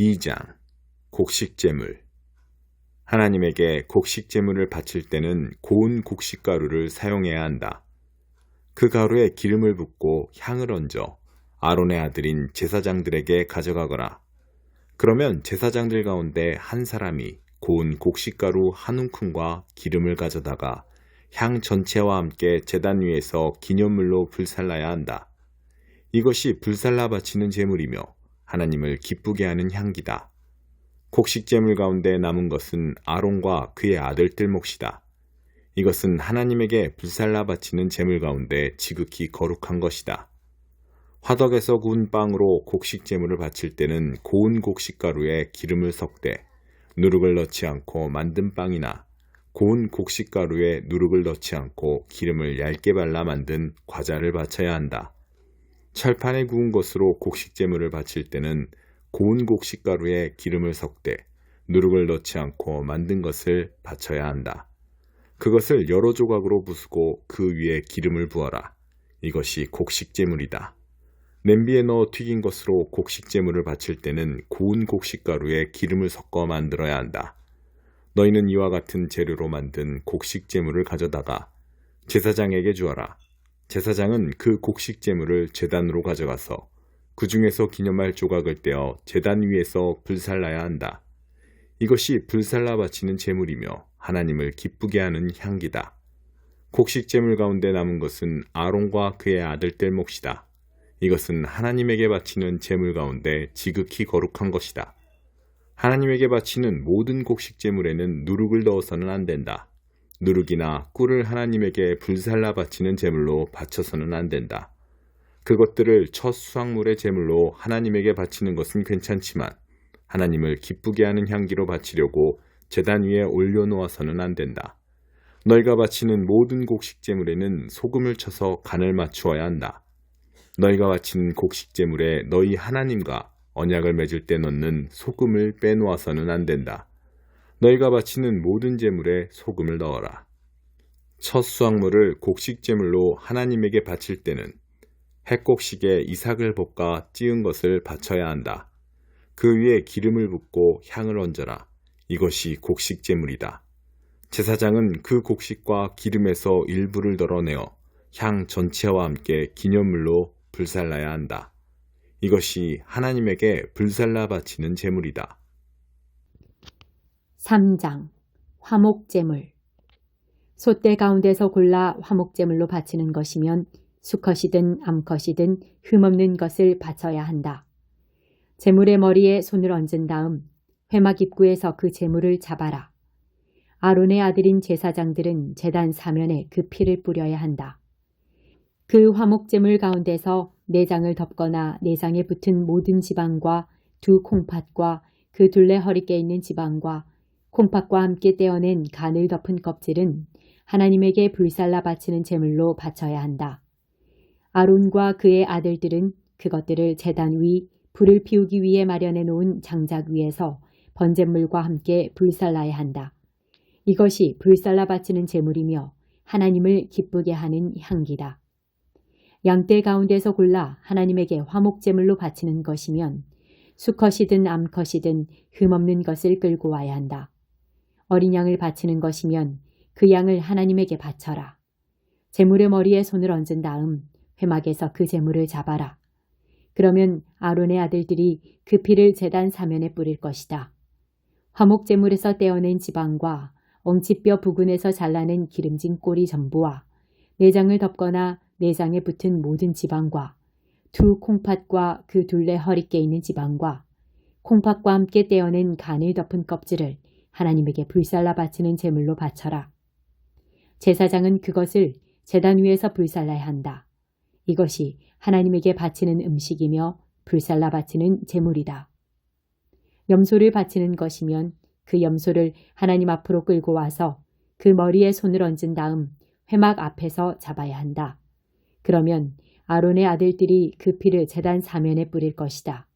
2장 곡식제물. 하나님에게 곡식제물을 바칠 때는 고운 곡식가루를 사용해야 한다. 그 가루에 기름을 붓고 향을 얹어 아론의 아들인 제사장들에게 가져가거라. 그러면 제사장들 가운데 한 사람이 고운 곡식가루 한 움큼과 기름을 가져다가 향 전체와 함께 제단 위에서 기념물로 불살라야 한다. 이것이 불살라 바치는 제물이며 하나님을 기쁘게 하는 향기다. 곡식제물 가운데 남은 것은 아론과 그의 아들들 몫이다. 이것은 하나님에게 불살라 바치는 제물 가운데 지극히 거룩한 것이다. 화덕에서 구운 빵으로 곡식제물을 바칠 때는 고운 곡식가루에 기름을 섞되 누룩을 넣지 않고 만든 빵이나 고운 곡식가루에 누룩을 넣지 않고 기름을 얇게 발라 만든 과자를 바쳐야 한다. 철판에 구운 것으로 곡식제물을 바칠 때는 고운 곡식가루에 기름을 섞되 누룩을 넣지 않고 만든 것을 바쳐야 한다. 그것을 여러 조각으로 부수고 그 위에 기름을 부어라. 이것이 곡식제물이다. 냄비에 넣어 튀긴 것으로 곡식제물을 바칠 때는 고운 곡식가루에 기름을 섞어 만들어야 한다. 너희는 이와 같은 재료로 만든 곡식제물을 가져다가 제사장에게 주어라. 제사장은 그 곡식제물을 제단으로 가져가서 그 중에서 기념할 조각을 떼어 제단 위에서 불살라야 한다. 이것이 불살라 바치는 제물이며 하나님을 기쁘게 하는 향기다. 곡식제물 가운데 남은 것은 아론과 그의 아들들 몫이다. 이것은 하나님에게 바치는 제물 가운데 지극히 거룩한 것이다. 하나님에게 바치는 모든 곡식제물에는 누룩을 넣어서는 안 된다. 누룩이나 꿀을 하나님에게 불살라 바치는 제물로 바쳐서는 안 된다. 그것들을 첫 수확물의 제물로 하나님에게 바치는 것은 괜찮지만 하나님을 기쁘게 하는 향기로 바치려고 제단 위에 올려놓아서는 안 된다. 너희가 바치는 모든 곡식제물에는 소금을 쳐서 간을 맞추어야 한다. 너희가 바치는 곡식제물에 너희 하나님과 언약을 맺을 때 넣는 소금을 빼놓아서는 안 된다. 너희가 바치는 모든 제물에 소금을 넣어라. 첫 수확물을 곡식제물로 하나님에게 바칠 때는 핵곡식에 이삭을 볶아 찌은 것을 바쳐야 한다. 그 위에 기름을 붓고 향을 얹어라. 이것이 곡식제물이다. 제사장은 그 곡식과 기름에서 일부를 덜어내어 향 전체와 함께 기념물로 불살라야 한다. 이것이 하나님에게 불살라 바치는 제물이다. 3장 화목제물. 솥대 가운데서 골라 화목제물로 바치는 것이면 수컷이든 암컷이든 흠없는 것을 바쳐야 한다. 제물의 머리에 손을 얹은 다음 회막 입구에서 그 제물을 잡아라. 아론의 아들인 제사장들은 제단 사면에 그 피를 뿌려야 한다. 그 화목제물 가운데서 내장을 덮거나 내장에 붙은 모든 지방과 두 콩팥과 그 둘레 허리께 있는 지방과 콩팥과 함께 떼어낸 간을 덮은 껍질은 하나님에게 불살라 바치는 제물로 바쳐야 한다. 아론과 그의 아들들은 그것들을 제단 위 불을 피우기 위해 마련해 놓은 장작 위에서 번제물과 함께 불살라야 한다. 이것이 불살라 바치는 제물이며 하나님을 기쁘게 하는 향기다. 양떼 가운데서 골라 하나님에게 화목제물로 바치는 것이면 수컷이든 암컷이든 흠없는 것을 끌고 와야 한다. 어린 양을 바치는 것이면 그 양을 하나님에게 바쳐라. 제물의 머리에 손을 얹은 다음 회막에서 그 제물을 잡아라. 그러면 아론의 아들들이 그 피를 제단 사면에 뿌릴 것이다. 화목제물에서 떼어낸 지방과 엉치뼈 부근에서 잘라낸 기름진 꼬리 전부와 내장을 덮거나 내장에 붙은 모든 지방과 두 콩팥과 그 둘레 허리께 있는 지방과 콩팥과 함께 떼어낸 간을 덮은 껍질을 하나님에게 불살라 바치는 제물로 바쳐라. 제사장은 그것을 제단 위에서 불살라야 한다. 이것이 하나님에게 바치는 음식이며 불살라 바치는 제물이다. 염소를 바치는 것이면 그 염소를 하나님 앞으로 끌고 와서 그 머리에 손을 얹은 다음 회막 앞에서 잡아야 한다. 그러면 아론의 아들들이 그 피를 제단 사면에 뿌릴 것이다.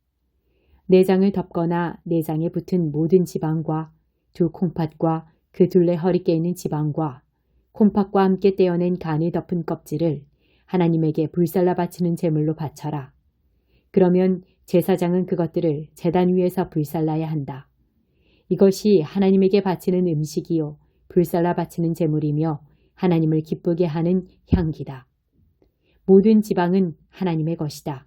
내장을 덮거나 내장에 붙은 모든 지방과 두 콩팥과 그 둘레 허리께 있는 지방과 콩팥과 함께 떼어낸 간을 덮은 껍질을 하나님에게 불살라 바치는 제물로 바쳐라. 그러면 제사장은 그것들을 제단 위에서 불살라야 한다. 이것이 하나님에게 바치는 음식이요 불살라 바치는 제물이며 하나님을 기쁘게 하는 향기다. 모든 지방은 하나님의 것이다.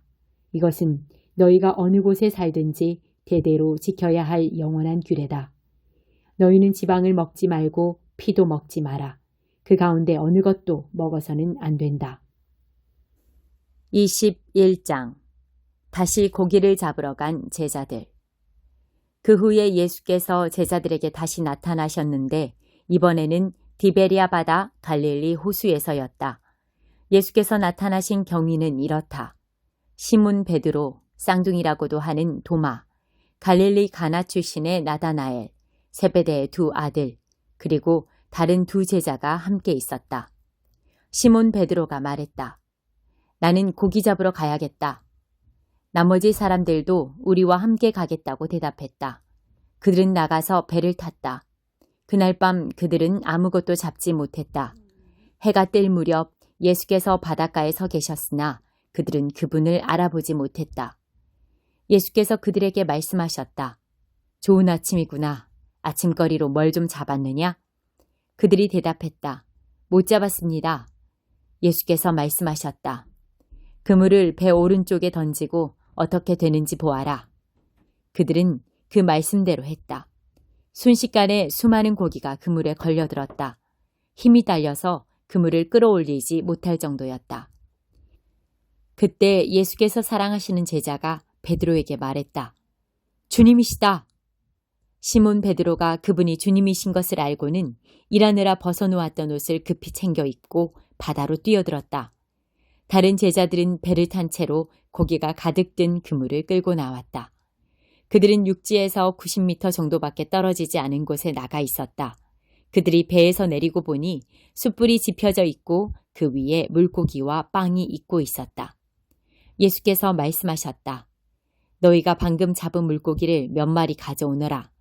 이것은 너희가 어느 곳에 살든지 대대로 지켜야 할 영원한 규례다. 너희는 지방을 먹지 말고 피도 먹지 마라. 그 가운데 어느 것도 먹어서는 안 된다. 21장 다시 고기를 잡으러 간 제자들. 그 후에 예수께서 제자들에게 다시 나타나셨는데 이번에는 디베리아 바다 갈릴리 호수에서였다. 예수께서 나타나신 경위는 이렇다. 시몬 베드로, 쌍둥이라고도 하는 도마, 갈릴리 가나 출신의 나다나엘, 세베대의 두 아들, 그리고 다른 두 제자가 함께 있었다. 시몬 베드로가 말했다. 나는 고기 잡으러 가야겠다. 나머지 사람들도 우리와 함께 가겠다고 대답했다. 그들은 나가서 배를 탔다. 그날 밤 그들은 아무것도 잡지 못했다. 해가 뜰 무렵 예수께서 바닷가에 서 계셨으나 그들은 그분을 알아보지 못했다. 예수께서 그들에게 말씀하셨다. 좋은 아침이구나. 아침거리로 뭘 좀 잡았느냐? 그들이 대답했다. 못 잡았습니다. 예수께서 말씀하셨다. 그물을 배 오른쪽에 던지고 어떻게 되는지 보아라. 그들은 그 말씀대로 했다. 순식간에 수많은 고기가 그물에 걸려들었다. 힘이 딸려서 그물을 끌어올리지 못할 정도였다. 그때 예수께서 사랑하시는 제자가 베드로에게 말했다. 주님이시다. 시몬 베드로가 그분이 주님이신 것을 알고는 일하느라 벗어놓았던 옷을 급히 챙겨 입고 바다로 뛰어들었다. 다른 제자들은 배를 탄 채로 고기가 가득 든 그물을 끌고 나왔다. 그들은 육지에서 90m 정도밖에 떨어지지 않은 곳에 나가 있었다. 그들이 배에서 내리고 보니 숯불이 지펴져 있고 그 위에 물고기와 빵이 익고 있었다. 예수께서 말씀하셨다. 너희가 방금 잡은 물고기를 몇 마리 가져오너라.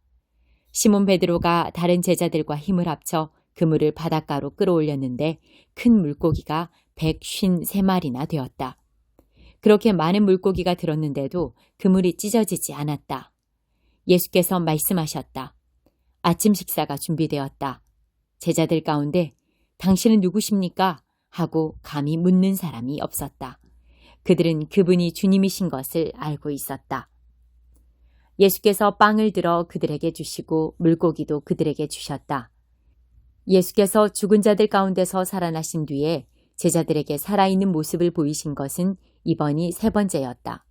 시몬 베드로가 다른 제자들과 힘을 합쳐 그물을 바닷가로 끌어올렸는데 큰 물고기가 153마리나 되었다. 그렇게 많은 물고기가 들었는데도 그물이 찢어지지 않았다. 예수께서 말씀하셨다. 아침 식사가 준비되었다. 제자들 가운데 당신은 누구십니까? 하고 감히 묻는 사람이 없었다. 그들은 그분이 주님이신 것을 알고 있었다. 예수께서 빵을 들어 그들에게 주시고 물고기도 그들에게 주셨다. 예수께서 죽은 자들 가운데서 살아나신 뒤에 제자들에게 살아있는 모습을 보이신 것은 이번이 세 번째였다.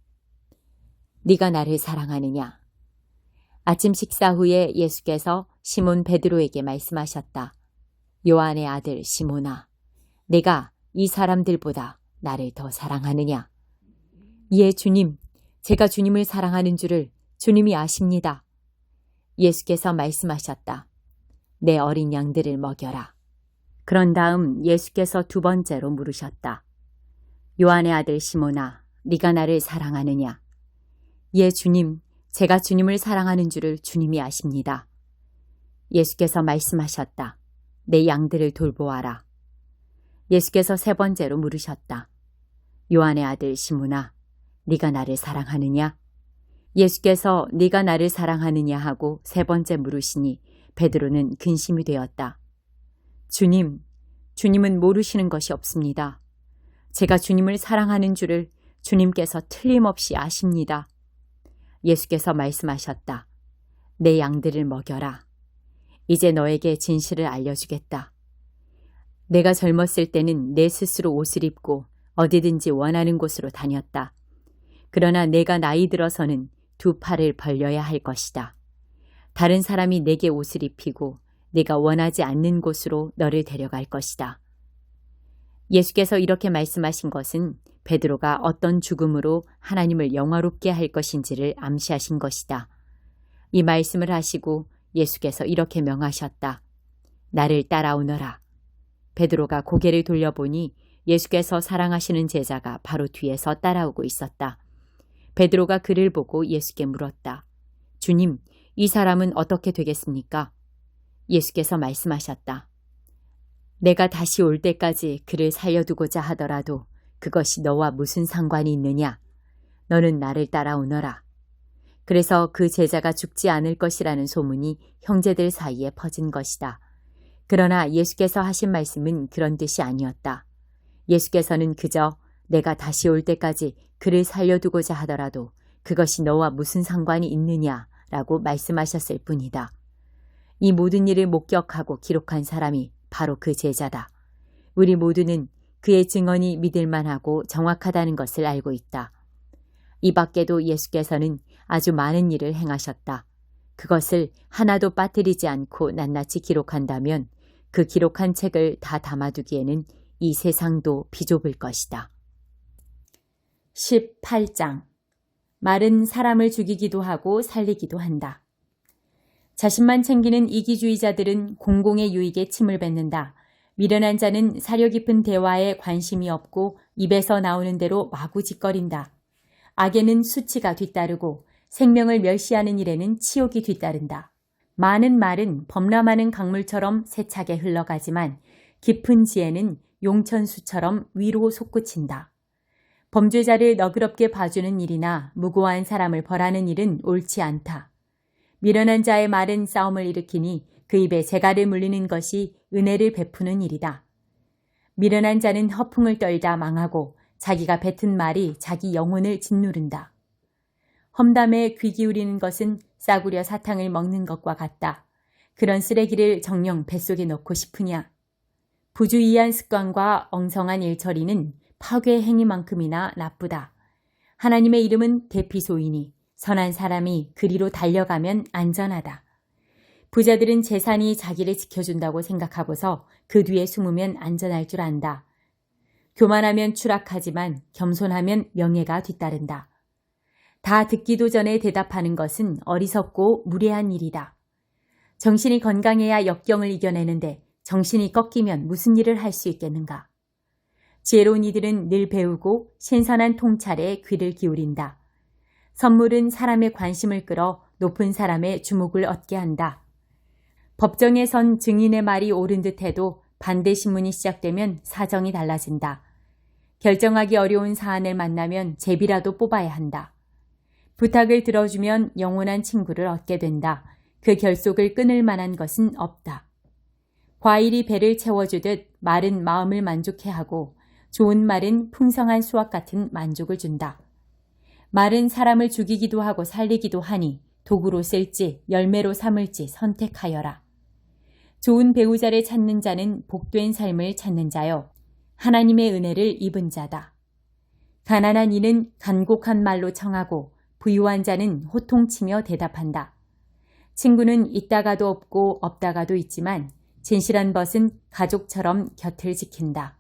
네가 나를 사랑하느냐? 아침 식사 후에 예수께서 시몬 베드로에게 말씀하셨다. 요한의 아들 시몬아, 내가 이 사람들보다 나를 더 사랑하느냐? 예, 주님, 제가 주님을 사랑하는 줄을 주님이 아십니다. 예수께서 말씀하셨다. 내 어린 양들을 먹여라. 그런 다음 예수께서 두 번째로 물으셨다. 요한의 아들 시몬아, 네가 나를 사랑하느냐? 예, 주님, 제가 주님을 사랑하는 줄을 주님이 아십니다. 예수께서 말씀하셨다. 내 양들을 돌보아라. 예수께서 세 번째로 물으셨다. 요한의 아들 시몬아, 네가 나를 사랑하느냐? 예수께서 네가 나를 사랑하느냐 하고 세 번째 물으시니 베드로는 근심이 되었다. 주님, 주님은 모르시는 것이 없습니다. 제가 주님을 사랑하는 줄을 주님께서 틀림없이 아십니다. 예수께서 말씀하셨다. 내 양들을 먹여라. 이제 너에게 진실을 알려주겠다. 내가 젊었을 때는 내 스스로 옷을 입고 어디든지 원하는 곳으로 다녔다. 그러나 내가 나이 들어서는 두 팔을 벌려야 할 것이다. 다른 사람이 내게 옷을 입히고 내가 원하지 않는 곳으로 너를 데려갈 것이다. 예수께서 이렇게 말씀하신 것은 베드로가 어떤 죽음으로 하나님을 영화롭게 할 것인지를 암시하신 것이다. 이 말씀을 하시고 예수께서 이렇게 명하셨다. 나를 따라오너라. 베드로가 고개를 돌려보니 예수께서 사랑하시는 제자가 바로 뒤에서 따라오고 있었다. 베드로가 그를 보고 예수께 물었다. 주님, 이 사람은 어떻게 되겠습니까? 예수께서 말씀하셨다. 내가 다시 올 때까지 그를 살려두고자 하더라도 그것이 너와 무슨 상관이 있느냐? 너는 나를 따라오너라. 그래서 그 제자가 죽지 않을 것이라는 소문이 형제들 사이에 퍼진 것이다. 그러나 예수께서 하신 말씀은 그런 뜻이 아니었다. 예수께서는 그저 내가 다시 올 때까지 그를 살려두고자 하더라도 그것이 너와 무슨 상관이 있느냐라고 말씀하셨을 뿐이다. 이 모든 일을 목격하고 기록한 사람이 바로 그 제자다. 우리 모두는 그의 증언이 믿을만하고 정확하다는 것을 알고 있다. 이 밖에도 예수께서는 아주 많은 일을 행하셨다. 그것을 하나도 빠뜨리지 않고 낱낱이 기록한다면 그 기록한 책을 다 담아두기에는 이 세상도 비좁을 것이다. 18장. 말은 사람을 죽이기도 하고 살리기도 한다. 자신만 챙기는 이기주의자들은 공공의 유익에 침을 뱉는다. 미련한 자는 사려 깊은 대화에 관심이 없고 입에서 나오는 대로 마구 짓거린다. 악에는 수치가 뒤따르고 생명을 멸시하는 일에는 치욕이 뒤따른다. 많은 말은 범람하는 강물처럼 세차게 흘러가지만 깊은 지혜는 용천수처럼 위로 솟구친다. 범죄자를 너그럽게 봐주는 일이나 무고한 사람을 벌하는 일은 옳지 않다. 미련한 자의 말은 싸움을 일으키니 그 입에 재갈을 물리는 것이 은혜를 베푸는 일이다. 미련한 자는 허풍을 떨다 망하고 자기가 뱉은 말이 자기 영혼을 짓누른다. 험담에 귀 기울이는 것은 싸구려 사탕을 먹는 것과 같다. 그런 쓰레기를 정녕 뱃속에 넣고 싶으냐. 부주의한 습관과 엉성한 일처리는 파괴 행위만큼이나 나쁘다. 하나님의 이름은 대피소이니 선한 사람이 그리로 달려가면 안전하다. 부자들은 재산이 자기를 지켜준다고 생각하고서 그 뒤에 숨으면 안전할 줄 안다. 교만하면 추락하지만 겸손하면 명예가 뒤따른다. 다 듣기도 전에 대답하는 것은 어리석고 무례한 일이다. 정신이 건강해야 역경을 이겨내는데 정신이 꺾이면 무슨 일을 할 수 있겠는가. 지혜로운 이들은 늘 배우고 신선한 통찰에 귀를 기울인다. 선물은 사람의 관심을 끌어 높은 사람의 주목을 얻게 한다. 법정에 선 증인의 말이 옳은 듯해도 반대 신문이 시작되면 사정이 달라진다. 결정하기 어려운 사안을 만나면 제비라도 뽑아야 한다. 부탁을 들어주면 영원한 친구를 얻게 된다. 그 결속을 끊을 만한 것은 없다. 과일이 배를 채워주듯 말은 마음을 만족해 하고 좋은 말은 풍성한 수확 같은 만족을 준다. 말은 사람을 죽이기도 하고 살리기도 하니 도구로 쓸지 열매로 삼을지 선택하여라. 좋은 배우자를 찾는 자는 복된 삶을 찾는 자요. 하나님의 은혜를 입은 자다. 가난한 이는 간곡한 말로 청하고 부유한 자는 호통치며 대답한다. 친구는 있다가도 없고 없다가도 있지만 진실한 벗은 가족처럼 곁을 지킨다.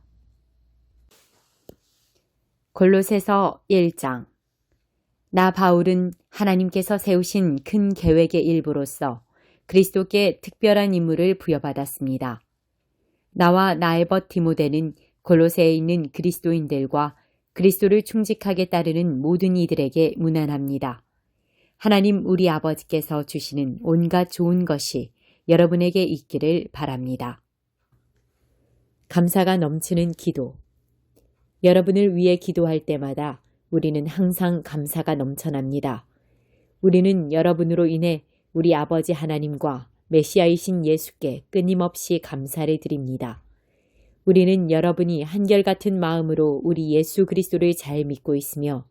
골로새서 1장. 나 바울은 하나님께서 세우신 큰 계획의 일부로서 그리스도께 특별한 임무를 부여받았습니다. 나와 나의 벗 디모데는 골로새에 있는 그리스도인들과 그리스도를 충직하게 따르는 모든 이들에게 문안합니다. 하나님 우리 아버지께서 주시는 온갖 좋은 것이 여러분에게 있기를 바랍니다. 감사가 넘치는 기도. 여러분을 위해 기도할 때마다 우리는 항상 감사가 넘쳐납니다. 우리는 여러분으로 인해 우리 아버지 하나님과 메시아이신 예수께 끊임없이 감사를 드립니다. 우리는 여러분이 한결같은 마음으로 우리 예수 그리스도를 잘 믿고 있으며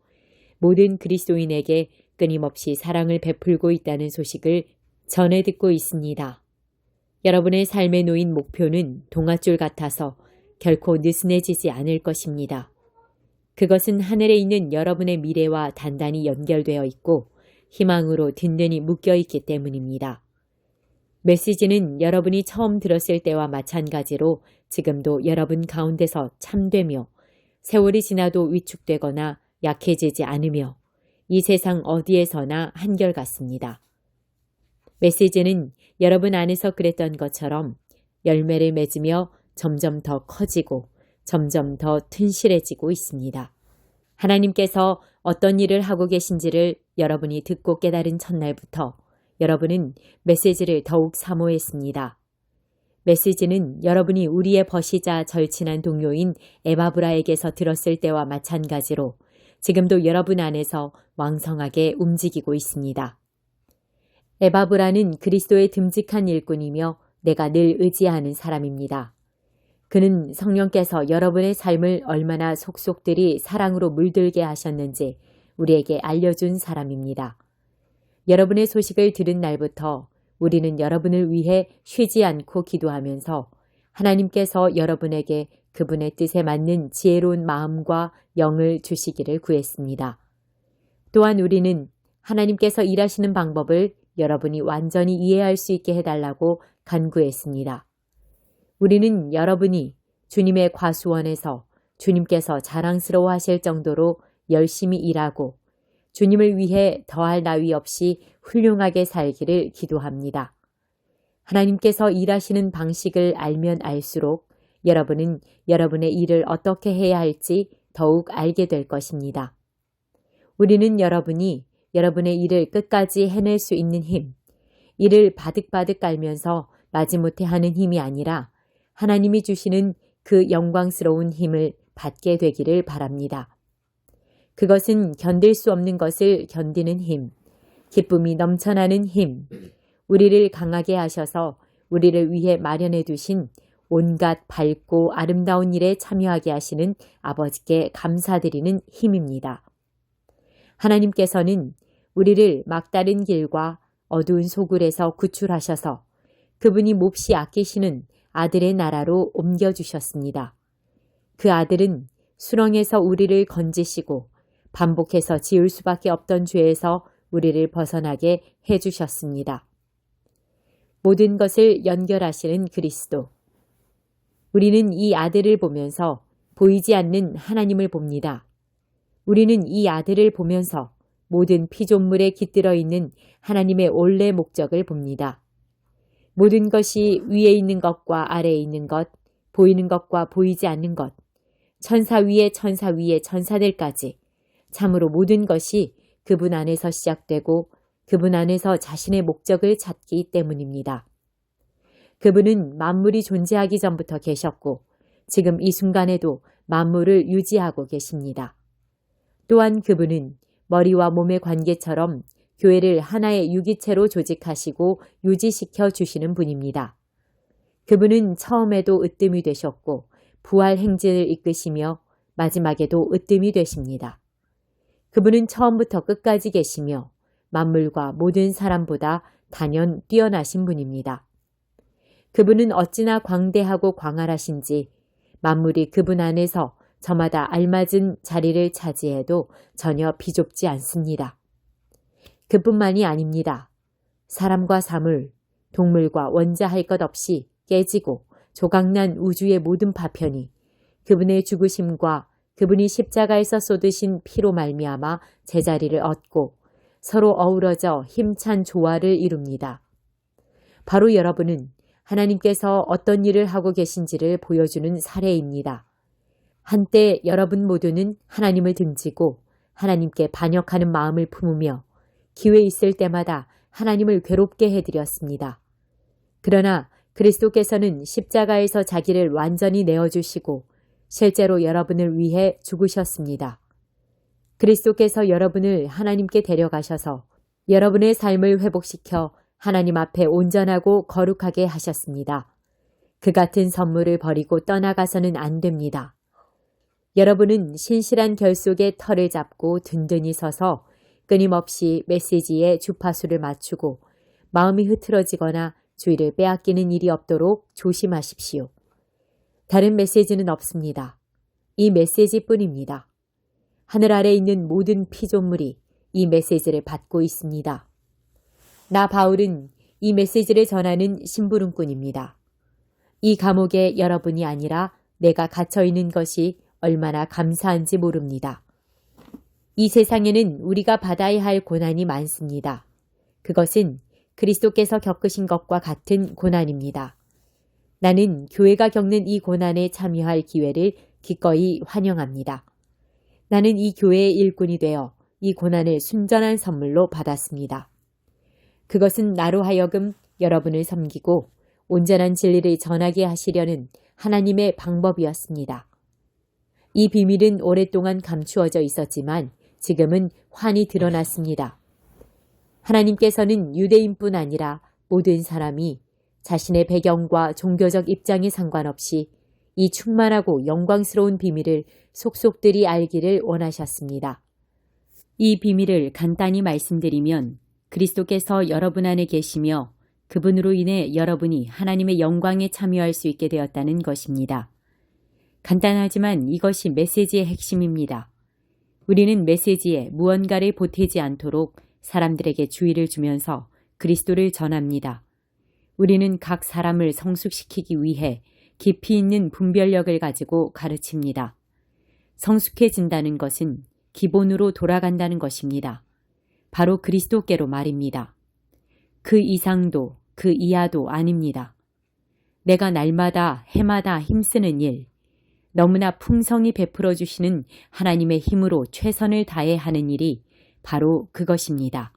모든 그리스도인에게 끊임없이 사랑을 베풀고 있다는 소식을 전해 듣고 있습니다. 여러분의 삶에 놓인 목표는 동아줄 같아서 결코 느슨해지지 않을 것입니다. 그것은 하늘에 있는 여러분의 미래와 단단히 연결되어 있고 희망으로 든든히 묶여 있기 때문입니다. 메시지는 여러분이 처음 들었을 때와 마찬가지로 지금도 여러분 가운데서 참되며 세월이 지나도 위축되거나 약해지지 않으며 이 세상 어디에서나 한결같습니다. 메시지는 여러분 안에서 그랬던 것처럼 열매를 맺으며 점점 더 커지고 점점 더 튼실해지고 있습니다. 하나님께서 어떤 일을 하고 계신지를 여러분이 듣고 깨달은 첫날부터 여러분은 메시지를 더욱 사모했습니다. 메시지는 여러분이 우리의 벗이자 절친한 동료인 에바브라에게서 들었을 때와 마찬가지로 지금도 여러분 안에서 왕성하게 움직이고 있습니다. 에바브라는 그리스도의 듬직한 일꾼이며 내가 늘 의지하는 사람입니다. 그는 성령께서 여러분의 삶을 얼마나 속속들이 사랑으로 물들게 하셨는지 우리에게 알려준 사람입니다. 여러분의 소식을 들은 날부터 우리는 여러분을 위해 쉬지 않고 기도하면서 하나님께서 여러분에게 그분의 뜻에 맞는 지혜로운 마음과 영을 주시기를 구했습니다. 또한 우리는 하나님께서 일하시는 방법을 여러분이 완전히 이해할 수 있게 해달라고 간구했습니다. 우리는 여러분이 주님의 과수원에서 주님께서 자랑스러워 하실 정도로 열심히 일하고 주님을 위해 더할 나위 없이 훌륭하게 살기를 기도합니다. 하나님께서 일하시는 방식을 알면 알수록 여러분은 여러분의 일을 어떻게 해야 할지 더욱 알게 될 것입니다. 우리는 여러분이 여러분의 일을 끝까지 해낼 수 있는 힘, 이를 바득바득 깔면서 마지못해 하는 힘이 아니라 하나님이 주시는 그 영광스러운 힘을 받게 되기를 바랍니다. 그것은 견딜 수 없는 것을 견디는 힘, 기쁨이 넘쳐나는 힘, 우리를 강하게 하셔서 우리를 위해 마련해 두신 온갖 밝고 아름다운 일에 참여하게 하시는 아버지께 감사드리는 힘입니다. 하나님께서는 우리를 막다른 길과 어두운 소굴에서 구출하셔서 그분이 몹시 아끼시는 아들의 나라로 옮겨주셨습니다. 그 아들은 수렁에서 우리를 건지시고 반복해서 지을 수밖에 없던 죄에서 우리를 벗어나게 해주셨습니다. 모든 것을 연결하시는 그리스도. 우리는 이 아들을 보면서 보이지 않는 하나님을 봅니다. 우리는 이 아들을 보면서 모든 피조물에 깃들어 있는 하나님의 원래 목적을 봅니다. 모든 것이 위에 있는 것과 아래에 있는 것, 보이는 것과 보이지 않는 것, 천사 위에 천사들까지 참으로 모든 것이 그분 안에서 시작되고 그분 안에서 자신의 목적을 찾기 때문입니다. 그분은 만물이 존재하기 전부터 계셨고 지금 이 순간에도 만물을 유지하고 계십니다. 또한 그분은 머리와 몸의 관계처럼 교회를 하나의 유기체로 조직하시고 유지시켜 주시는 분입니다. 그분은 처음에도 으뜸이 되셨고 부활 행진을 이끄시며 마지막에도 으뜸이 되십니다. 그분은 처음부터 끝까지 계시며 만물과 모든 사람보다 단연 뛰어나신 분입니다. 그분은 어찌나 광대하고 광활하신지 만물이 그분 안에서 저마다 알맞은 자리를 차지해도 전혀 비좁지 않습니다. 그뿐만이 아닙니다. 사람과 사물, 동물과 원자할 것 없이 깨지고 조각난 우주의 모든 파편이 그분의 죽으심과 그분이 십자가에서 쏟으신 피로 말미암아 제자리를 얻고 서로 어우러져 힘찬 조화를 이룹니다. 바로 여러분은 하나님께서 어떤 일을 하고 계신지를 보여주는 사례입니다. 한때 여러분 모두는 하나님을 등지고 하나님께 반역하는 마음을 품으며 기회 있을 때마다 하나님을 괴롭게 해드렸습니다. 그러나 그리스도께서는 십자가에서 자기를 완전히 내어주시고 실제로 여러분을 위해 죽으셨습니다. 그리스도께서 여러분을 하나님께 데려가셔서 여러분의 삶을 회복시켜 하나님 앞에 온전하고 거룩하게 하셨습니다. 그 같은 선물을 버리고 떠나가서는 안 됩니다. 여러분은 신실한 결속의 털을 잡고 든든히 서서 끊임없이 메시지에 주파수를 맞추고 마음이 흐트러지거나 주의를 빼앗기는 일이 없도록 조심하십시오. 다른 메시지는 없습니다. 이 메시지뿐입니다. 하늘 아래 있는 모든 피조물이 이 메시지를 받고 있습니다. 나 바울은 이 메시지를 전하는 심부름꾼입니다. 이 감옥에 여러분이 아니라 내가 갇혀있는 것이 얼마나 감사한지 모릅니다. 이 세상에는 우리가 받아야 할 고난이 많습니다. 그것은 그리스도께서 겪으신 것과 같은 고난입니다. 나는 교회가 겪는 이 고난에 참여할 기회를 기꺼이 환영합니다. 나는 이 교회의 일꾼이 되어 이 고난을 순전한 선물로 받았습니다. 그것은 나로 하여금 여러분을 섬기고 온전한 진리를 전하게 하시려는 하나님의 방법이었습니다. 이 비밀은 오랫동안 감추어져 있었지만 지금은 환히 드러났습니다. 하나님께서는 유대인뿐 아니라 모든 사람이 자신의 배경과 종교적 입장에 상관없이 이 충만하고 영광스러운 비밀을 속속들이 알기를 원하셨습니다. 이 비밀을 간단히 말씀드리면 그리스도께서 여러분 안에 계시며 그분으로 인해 여러분이 하나님의 영광에 참여할 수 있게 되었다는 것입니다. 간단하지만 이것이 메시지의 핵심입니다. 우리는 메시지에 무언가를 보태지 않도록 사람들에게 주의를 주면서 그리스도를 전합니다. 우리는 각 사람을 성숙시키기 위해 깊이 있는 분별력을 가지고 가르칩니다. 성숙해진다는 것은 기본으로 돌아간다는 것입니다. 바로 그리스도께로 말입니다. 그 이상도 그 이하도 아닙니다. 내가 날마다 해마다 힘쓰는 일, 너무나 풍성히 베풀어 주시는 하나님의 힘으로 최선을 다해 하는 일이 바로 그것입니다.